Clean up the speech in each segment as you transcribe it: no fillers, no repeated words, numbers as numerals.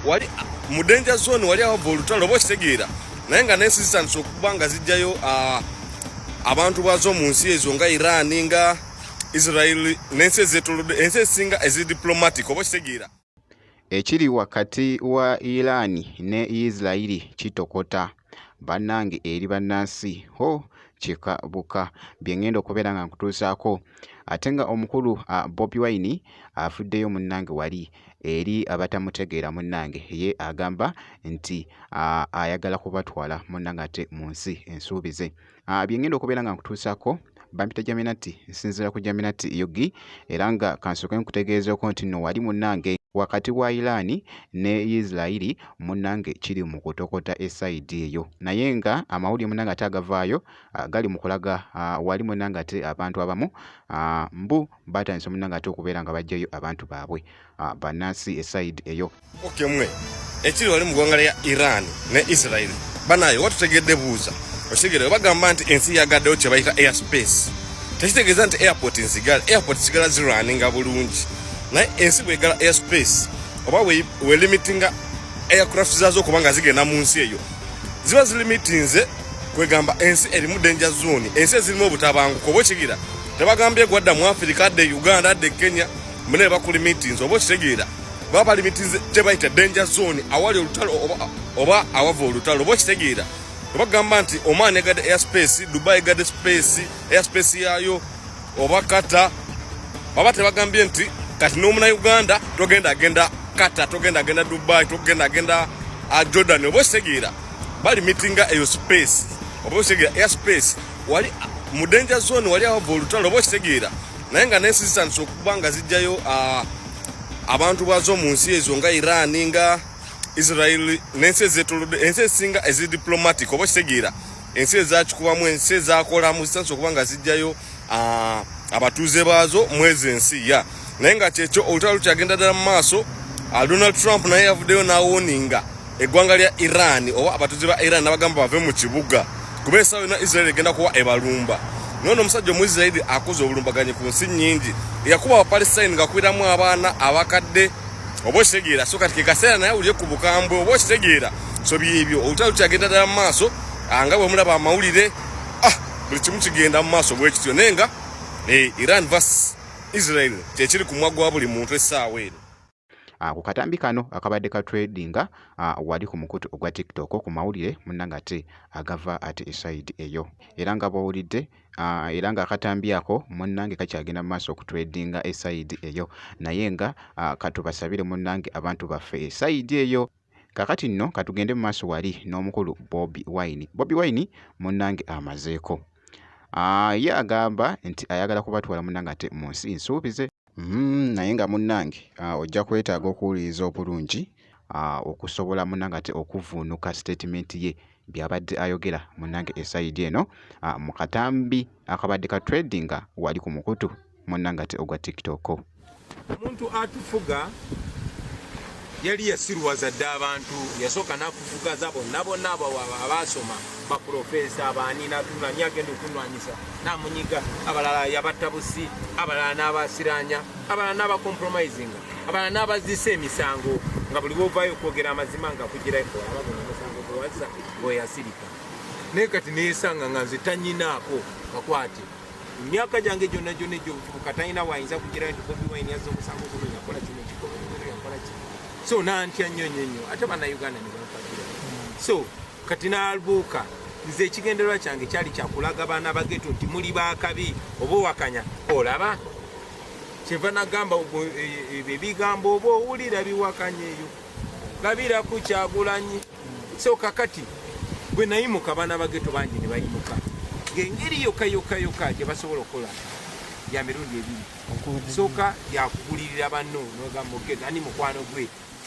wali mu danger zone wali ava olutalo oba kitegeera naye nga n'ensi zitandise okuba nga zijjayo abantu bazo mu nsi ezo nga Iran nga Israel n'ensi ezeetolodde ensi ezisinga ezidiplomatic oba kitegeera. Ekiri wakati wa Iran ne Israel kitokota bannange eri bannansi ho kikabuka byengenda okubeera nga nkutuusaako ate nga omukulu Bobi Wine afuddeyo munnange wali eri abatamutegeera munnange ye agamba nti ayagala kubatwala munnange ate mu nsi ensuubize byengenda okubeera nga nkutuusaako bampita Jaminati nsinzira ku Jaminati Yogi era nga kansooke nkutegeezeeko nti nno wali munnange wakati wa Iran ne Israel munnange kiri mu kutokota esaidi eyo naye nga amawulire munnange ate agavaayo gali mu kulaga wali munnange ate abantu abamu mbu batandise munnange ate okubeera nga bajjayo abantu baabwe bannansi esaidi eyo. Okemwe ekiri wali mu ggwanga lya Iran ne Israel banayo watutegedde buuza osigere bagamba nti ensi yagaddewo kye bayita airspace tekitegeeza nti airport nzigala airport sigala zirwaninga bulungi naye ensi bwegala airspace oba we limitinga aircraft zazo okuba nga zigenda mu nsi eyo ziba zilimitinze kwegamba ensi erimu danger zone ensi ezirimu obutabanguko oba kigira tebagambye gwadda mu Africa adde Uganda adde Kenya mune bakulimitinze oba kitegeera baba limitinze tebayita danger zone awali olutalo oba awava olutalo oba kitegeera bagamba nti Oman egadde airspace Dubai egadde space airspace yayo oba Qatar baba tebagambye nti kati n'omuna Uganda togenda agenda Qatar togenda agenda Dubai togenda agenda Jordan oba kitegeera bali mitinga eyo space oba kitegeera airspace wali mu danger zone wali ava olutalo oba kitegeera naye nga n'ensi zitandise okuba nga zijjayo abantu bazo mu nsi ezo nga Iran nga Israel n'ensi ezeetolodde ensi ezisinga ezidiplomatic oba kitegeera ensi ezakikubamu ensi ezakolamu zitandise okuba nga zijjayo abatuuze baazo mwezi ensi ya naye nga kyekyo olutalo lukyagenda ddala mu maaso Donald Trump naye yavuddeyo n'awoninga eggwanga lya Iran oba abatuuze ba Iran n'abagamba bave mu kibuga kuba essaawa yonna Israel egenda kuba ebalumba nono omusajja Omuyisirayiri akoze obulumbaganyi ku nsi nnyingi yakuba Abapalestine ngakubiramu abaana abakadde oba kitegeera so kati kekaseera naye awulire ku bukambwe oba kitegeera so byebyo olutalo lukyagenda ddala mu maaso nga bwe mulaba amawulire buli kimu kigenda mu maaso bwe kityo naye nga Iran vs Israel kyekiri ku mwaggwa wa buli muntu essaawa eno. Ku katambi kano akabadde ka tradinga wali ku mukutu ogwa TikTok ku mawulire munnange ate agava ate esaidi eyo era nga bawulidde era nga akatambi ako munnange kakyagenda mu maaso okutradinga esaidi eyo naye nga katubasabire munnange abantu baffe esaidi eyo. Kakati nno katugende mu maaso wali n'omukulu Bobi Wine. Bobi Wine munnange amazeeko ye agamba nti ayagala kubatwala munnange ate mu nsi nsuubize naye nga munnange ojja kwetaaga okuwuliriza obulungi okusobola munnange ate okuvuunuka statement ye byabadde ayogera munnange esaidi eno mu katambi akabadde ka tradinga wali ku mukutu munnange ate ogwa TikTok. Omuntu atufuga yali yasirwaza dda abantu yasooka n'akufugaza bonna abo abaasoma baprofesa abaani n'atulani agenda okunwanyisa n'amunyiga abalala yabatta busi abalala n'abasiranya abalala n'abakompromisinga abalala n'abazisa emisango nga buli bwovaayo okwogera amazima nga kugirayo abagona omusango gwewazza ng'oyasirika naye kati neesanga nga nze tanyinaako kakwate emyaka gyange gyonna egyo katanyina waayinza kugirayo nti Bobi Wine yazza omusango guno yakola kino yakola kino so nantya nnyo ate bannayuganda ne bamufatira so kati n'albuuka nze ekigendererwa kyange kyali kyakulaga baana bageto nti muli baakabi oba owakanya olaba kyenva nagamba ebigambo oba owulira biwakanya eyo labira ku Kyagulanyi so kakati bwe nayimuka baana bageto bangi ne bayimuka ng'engeri yokka gye basobola okukola ya mirundi ebiri sooka yakugulirira banno nogamba ogenda ani mukwano gwe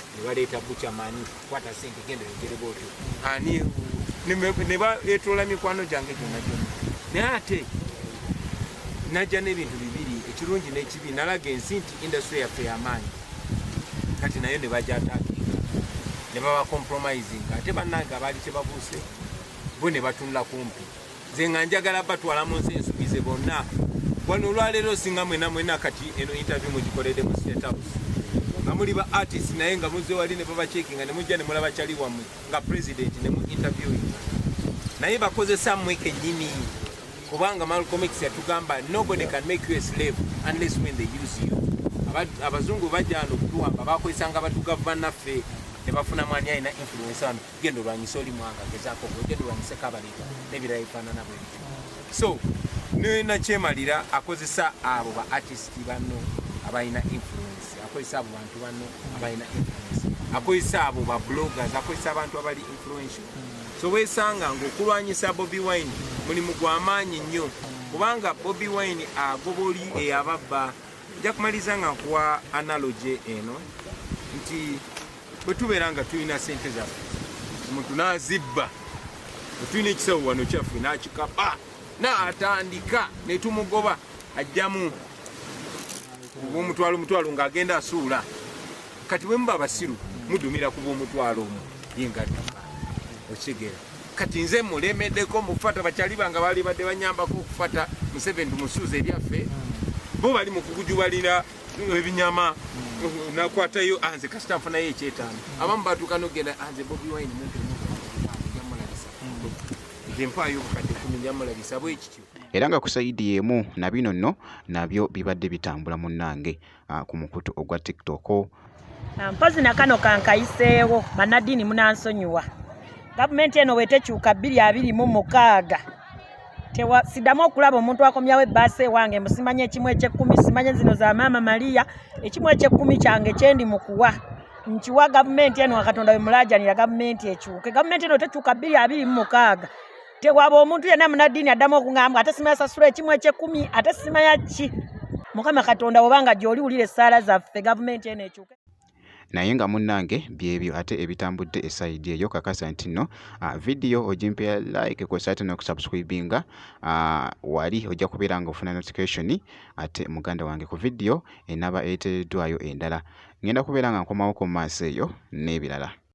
ne baleeta bukyamani kwata sente genda yogere bwotyo ani ne baleetoola mikwano gyange gyonna naye ate najja n'ebintu bibiri ekirungi n'ekibi nalaga ensi nti industry yaffe y'amaanyi kati nayo ne bajataakinga ne baba compromising ate bannange abaali kyebabuuse bo ne batunula kumpi nze nga njagala batwala mu nsi ensuubize bonna wano olwaleero singa mwena kati eno interview mugikoledde mu State House nga muli ba artist naye nga muzze wali ne babacekinga ne mujja ne mulaba kyali wammwe nga president ne mu interviewing naye bakozesa mmwe kennyini kubanga Malcolm X yatugamba nobody can make you a slave unless when they use you. Abazungu bajja ano okutuwamba bakozesanga batugava naffe ne bafuna mwani alina influence wano genda olwanyisa oli mwanga gezaako genda olwanyise kabaleta n'ebirala bifaanana bwe bityo. So nina kyemalira akozesa abo ba artist banno abalina influence, akozesa abo bantu banno abalina influence, akozesa abo ba bloggers, akozesa abantu abali influential. So weesanga ng'okulwanyisa Bobi Wine mulimu gw'amaanyi nnyo kubanga Bobi Wine agoba oli eyababba. Nja kumaliza nga nkuwa analogy eno nti bwe tubeera nga tulina ssente zaffe omuntu n'azibba bwe tulina ekisawo wano kyaffe n'akikapa n'atandika ne tumugoba ajjamu omutwalo ng'agenda asuula kati bwe muba abasiru mudumira ku bw'omutwalo omwo yengadduka okigera kati nze mulemeddeko mufata bakyali bange baali badde banyambako okufata Museveni tumusuuza ebyaffe bo bali mu kugujubalira ebinyama nakwatayo anze kasita nfunayo ekyetaano abamu batuuka n'ogenda anze Bobi Wine muntu jamulabisa njempayo obukadde 10 jamulabisa bwekityo. Era nga ku sayidi y'emu na bino nno nabyo bibadde bitambula munnange ku mukutu ogwa TikTok. Mpozi na kano kankayiseewo Bannaddiini munansonyiwa gavumenti eno wetekyuka 2026 sidamu okulaba omuntu akomyawo ebbaasa ewange musimanye ekimu eky'ekkumi simanye zino za Maama Maria ekimu eky'ekkumi kyange kyendi mukuwa nkiwa gavumenti eno Katonda we mulaajanira gavumenti ekyuke. Gavumenti eno tekyuka 2026 tewaba omuntu yenna Munnaddiini addamu okungamba ate simanya sasula ekimu eky'ekkumi ate simanya ki. Mukama Katonda wobanga gy'oliwulira essaala zaffe gavumenti eno ekyuke. Naye nga munnange byebyo ate ebitambudde esayidi eyo kakasa nti nno video ogimpera like kwesate n'okusubscribinga wali ojja kubeera nga ofuna notification ate muganda wange ku video enaba eteereddwayo endala ngenda kubeera nga nkomawo ku maaso eyo n'ebirala.